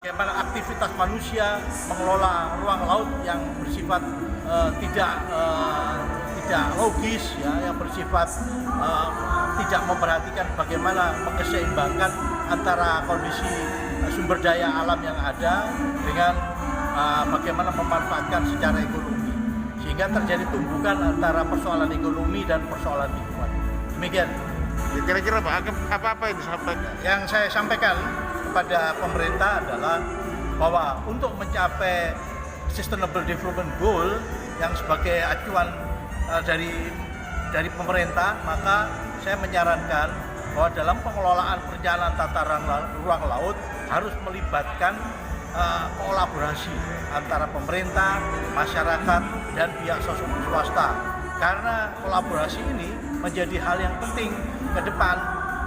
Bagaimana aktivitas manusia mengelola ruang laut yang bersifat tidak logis, ya, yang bersifat tidak memperhatikan bagaimana mengeseimbangkan antara kondisi sumber daya alam yang ada dengan bagaimana memanfaatkan secara ekonomi, sehingga terjadi tumbukan antara persoalan ekonomi dan persoalan lingkungan. Demikian. Kira-kira apa yang disampaikan? Yang saya sampaikan kepada pemerintah adalah bahwa untuk mencapai Sustainable Development Goal yang sebagai acuan dari pemerintah, maka saya menyarankan bahwa dalam pengelolaan perencanaan tata ruang laut harus melibatkan kolaborasi antara pemerintah, masyarakat, dan pihak swasta. Karena kolaborasi ini menjadi hal yang penting ke depan.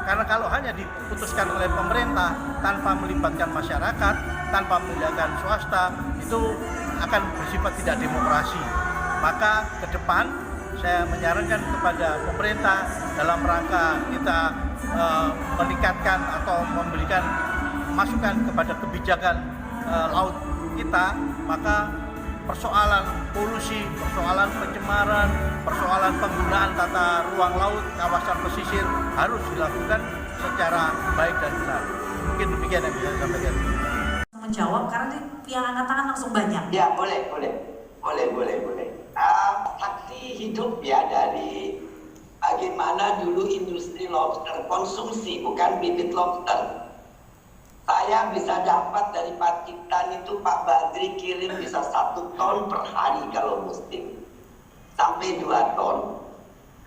Karena kalau hanya diputuskan oleh pemerintah tanpa melibatkan masyarakat, tanpa melibatkan swasta, itu akan bersifat tidak demokrasi. Maka ke depan saya menyarankan kepada pemerintah dalam rangka kita meningkatkan atau memberikan masukan kepada kebijakan laut kita, maka persoalan polusi, persoalan pencemaran, persoalan penggunaan tata ruang laut, kawasan pesisir harus dilakukan secara baik dan benar. Mungkin demikian yang bisa saya sampaikan. Menjawab karena yang angkat tangan langsung banyak. Ya, boleh. Saksi hidup ya dari bagaimana dulu industri lobster konsumsi, bukan bibit lobster. Saya bisa dapat dari Pacitan itu Pak Badri kirim bisa 1 ton per hari kalau musim, sampai 2 ton.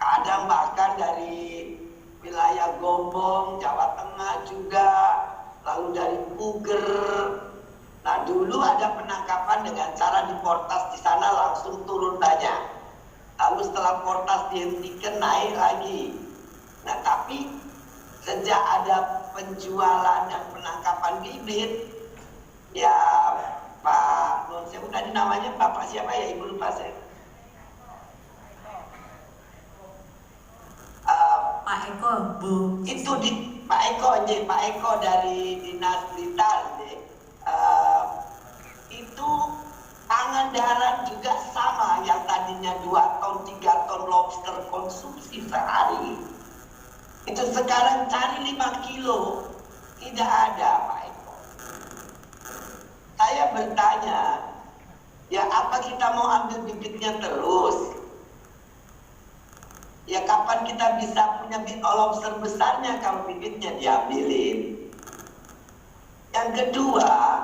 Kadang bahkan dari wilayah Gombong, Jawa Tengah juga, lalu dari Puger. Nah dulu ada penangkapan dengan cara diportas di sana langsung turun banyak. Lalu setelah portas dihentikan naik lagi. Nah tapi sejak ada penjualan dan penangkapan bibit, ya Pak non saya tadi namanya Bapak siapa ya, Ibu lupa saya. Pak Eko, Bu. Itu di Pak Eko dari Dinas Blitar. Itu Pangandaran juga sama, yang tadinya 2 ton 3 ton lobster konsumsi sehari. Itu sekarang cari 5 kilo, tidak ada Pak Eko. Saya bertanya, ya apa kita mau ambil bibitnya terus? Ya kapan kita bisa punya lobster besarnya kalau bibitnya diambilin? Yang kedua,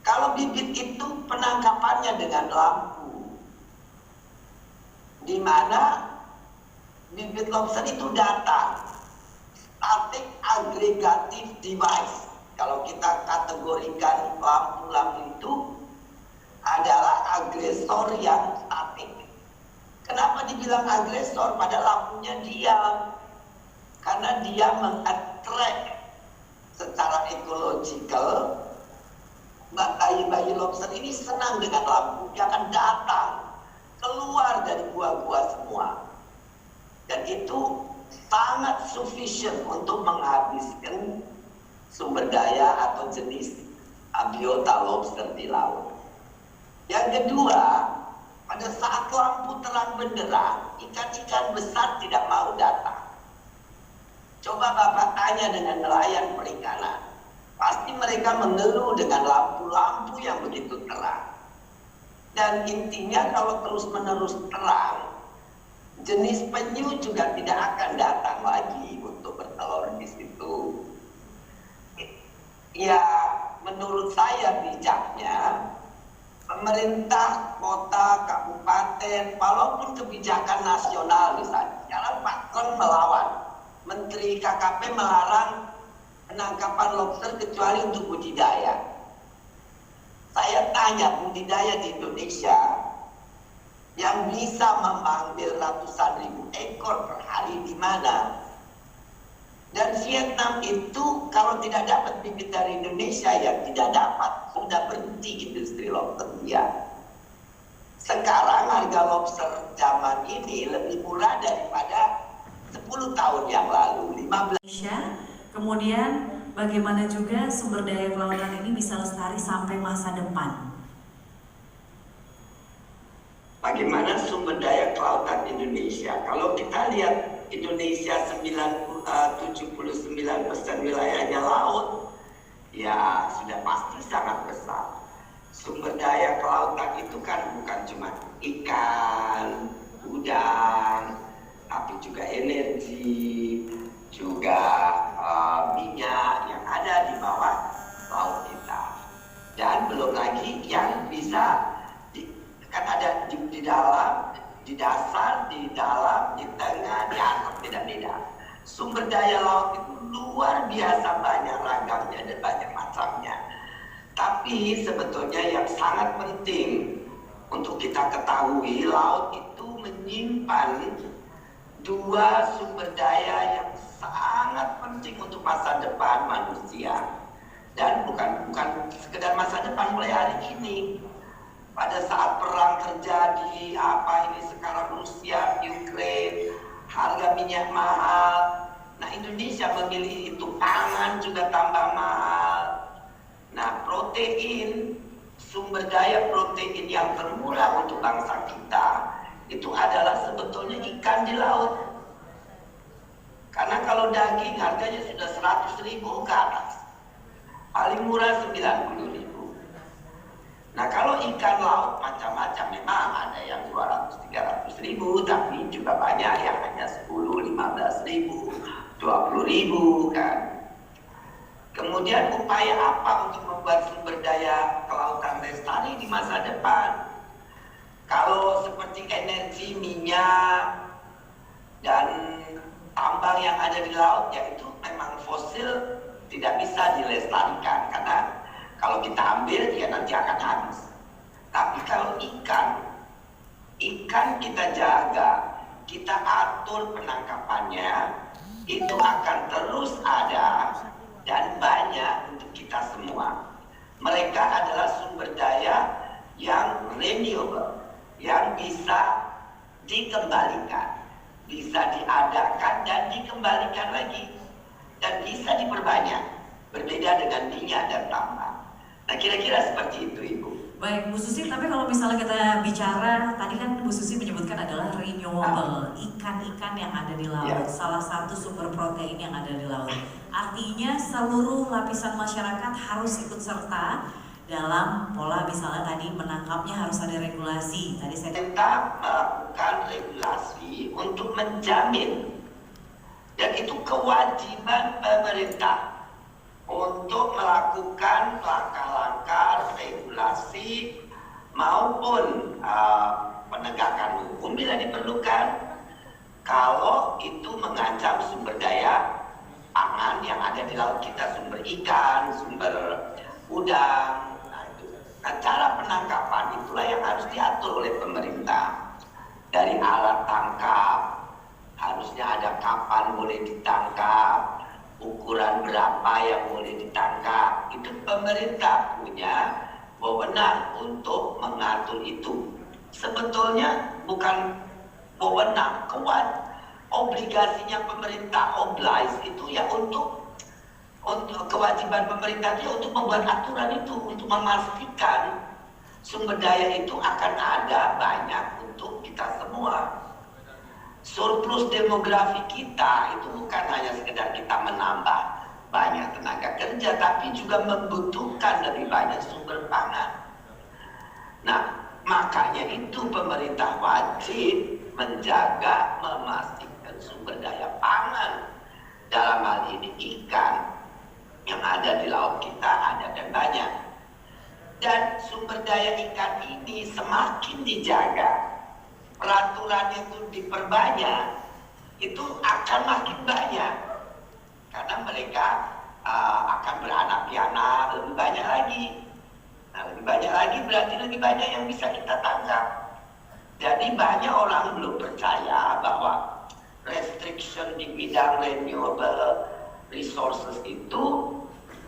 kalau bibit itu penangkapannya dengan lampu, di mana bibit lobster itu datang static aggregative device. Kalau kita kategorikan lampu-lampu itu adalah agresor yang statik. Kenapa dibilang agresor? Pada lampunya diam. Karena dia mengattract secara ekologikal. Bayi-bayi lobster ini senang dengan lampu. Dia akan datang keluar dari gua-gua semua. Dan itu sangat sufficient untuk menghabiskan sumber daya atau jenis biota lobster di laut. Yang kedua, pada saat lampu terang benderang, ikan-ikan besar tidak mau datang. Coba Bapak tanya dengan nelayan perikanan, pasti mereka mengeluh dengan lampu-lampu yang begitu terang. Dan intinya kalau terus-menerus terang, jenis penyu juga tidak akan datang lagi untuk bertelur di situ. Ya, menurut saya bijaknya, pemerintah kota, kabupaten, walaupun kebijakan nasional misalnya, sekarang Pak Kon melawan, Menteri KKP melarang penangkapan lobster kecuali untuk budidaya. Saya tanya, budidaya di Indonesia yang bisa mengambil ratusan ribu ekor per hari di mana? Dan Vietnam itu kalau tidak dapat bibit dari Indonesia ya tidak dapat, sudah berhenti industri lobster dia. Sekarang harga lobster zaman ini lebih murah daripada 10 tahun yang lalu, 15. Indonesia Kemudian bagaimana juga sumber daya kelautan ini bisa lestari sampai masa depan? Bagaimana sumber daya kelautan Indonesia? Kalau kita lihat Indonesia 79% wilayahnya laut, ya sudah pasti sangat besar. Sumber daya kelautan itu kan bukan cuma ikan, udang, tapi juga energi, juga minyak yang ada di bawah laut kita. Dan belum lagi yang bisa kan ada di dalam, di dasar, di dalam, di tengah, di atas, beda-beda. Sumber daya laut itu luar biasa banyak ragamnya dan banyak macamnya. Tapi sebetulnya yang sangat penting untuk kita ketahui, laut itu menyimpan dua sumber daya yang sangat penting untuk masa depan manusia. Dan bukan sekedar masa depan mulai hari ini. Pada saat perang terjadi, sekarang Rusia, Ukraine, harga minyak mahal. Nah, Indonesia memilih itu, pangan juga tambah mahal. Nah, protein, sumber daya protein yang termurah untuk bangsa kita itu adalah sebetulnya ikan di laut. Karena kalau daging harganya sudah 100.000 ke atas, paling murah 90.000. Nah, kalau ikan laut macam-macam, memang ada yang 200-300.000, tapi juga banyak yang hanya 10-15.000, 20.000 kan. Kemudian upaya apa untuk membuat sumber daya kelautan lestari di masa depan? Kalau seperti energi minyak dan tambang yang ada di laut, ya itu memang fosil, tidak bisa dilestarikan karena kalau kita ambil, ya nanti akan habis. Tapi kalau ikan kita jaga, kita atur penangkapannya, itu akan terus ada dan banyak untuk kita semua. Mereka adalah sumber daya yang renewable, yang bisa dikembalikan, bisa diadakan dan dikembalikan lagi, dan bisa diperbanyak, berbeda dengan minyak dan tambang. Nah, kira-kira seperti itu, Ibu. Baik, Bu Susi, tapi kalau misalnya kita bicara, tadi kan Bu Susi menyebutkan adalah renewable, ikan-ikan yang ada di laut, salah satu sumber protein yang ada di laut. Artinya seluruh lapisan masyarakat harus ikut serta dalam pola misalnya tadi menangkapnya harus ada regulasi. Tadi saya kita melakukan regulasi untuk menjamin, dan itu kewajiban pemerintah untuk melakukan langkah-langkah regulasi maupun penegakan hukum bila diperlukan kalau itu mengancam sumber daya pangan yang ada di laut kita, sumber ikan, sumber udang. Nah, cara penangkapan itulah yang harus diatur oleh pemerintah. Dari alat tangkap, harusnya ada kapan boleh ditangkap, ukuran berapa yang boleh ditangkap. Itu pemerintah punya wewenang untuk mengatur itu. Sebetulnya bukan wewenang, obligasinya pemerintah, itu ya untuk kewajiban pemerintah itu untuk membuat aturan itu, untuk memastikan sumber daya itu akan ada banyak untuk kita semua. Surplus demografi kita itu bukan hanya sekedar kita menambah banyak tenaga kerja, tapi juga membutuhkan lebih banyak sumber pangan. Nah, makanya itu pemerintah wajib menjaga, memastikan sumber daya pangan, dalam hal ini ikan yang ada di laut kita ada dan banyak. Dan sumber daya ikan ini semakin dijaga, peraturan itu diperbanyak, itu akan makin banyak. Karena mereka akan beranak piana lebih banyak lagi. Nah, lebih banyak lagi berarti lebih banyak yang bisa kita tangkap. Jadi banyak orang belum percaya bahwa restriction di bidang renewable resources itu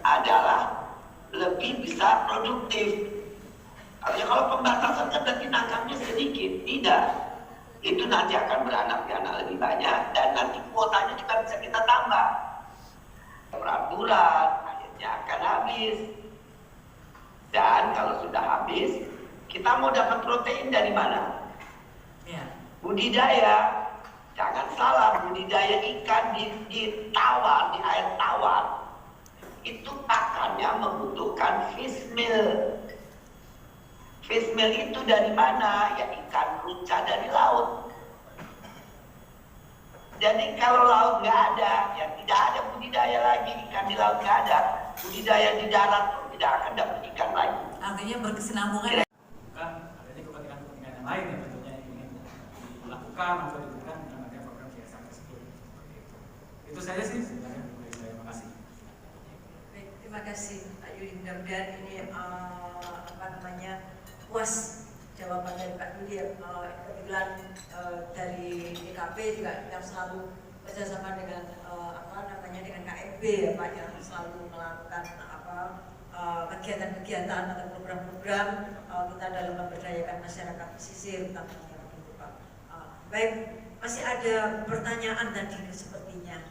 adalah lebih bisa produktif. Artinya kalau pembatasan kan berarti nangkapnya sedikit. Tidak. Itu nanti akan beranak piana lebih banyak dan nanti kuotanya juga bisa kita tambah. peraturan, akhirnya akan habis. Dan kalau sudah habis, kita mau dapat protein dari mana? Ya. Budidaya. Jangan salah, budidaya ikan di tawar, di air tawar, itu pakannya membutuhkan fish meal. Fish meal itu dari mana? Ya ikan ruca dari laut. Jadi kalau laut nggak ada, ya tidak ada budidaya lagi. Ikan di laut nggak ada, budidaya di darat pun tidak akan dapat ikan lagi. Artinya berkesinambungan. Bukan adanya kepentingan-kepentingan yang lain yang tentunya ingin dilakukan atau diberikan dengan adanya program CSR tersebut. Seperti itu. Itu saja sih sebenarnya dari saya. Terima kasih. Baik, terima kasih Pak Yudi. Mudah-mudahan ini puas jawaban dari Pak Yudi. Kebetulan dari DKP juga yang selalu bekerjasama dengan dengan KMB ya Pak, yang selalu melakukan kegiatan-kegiatan atau program-program kita dalam memberdayakan masyarakat pesisir, utamanya itu Pak. Baik, masih ada pertanyaan tadi sepertinya.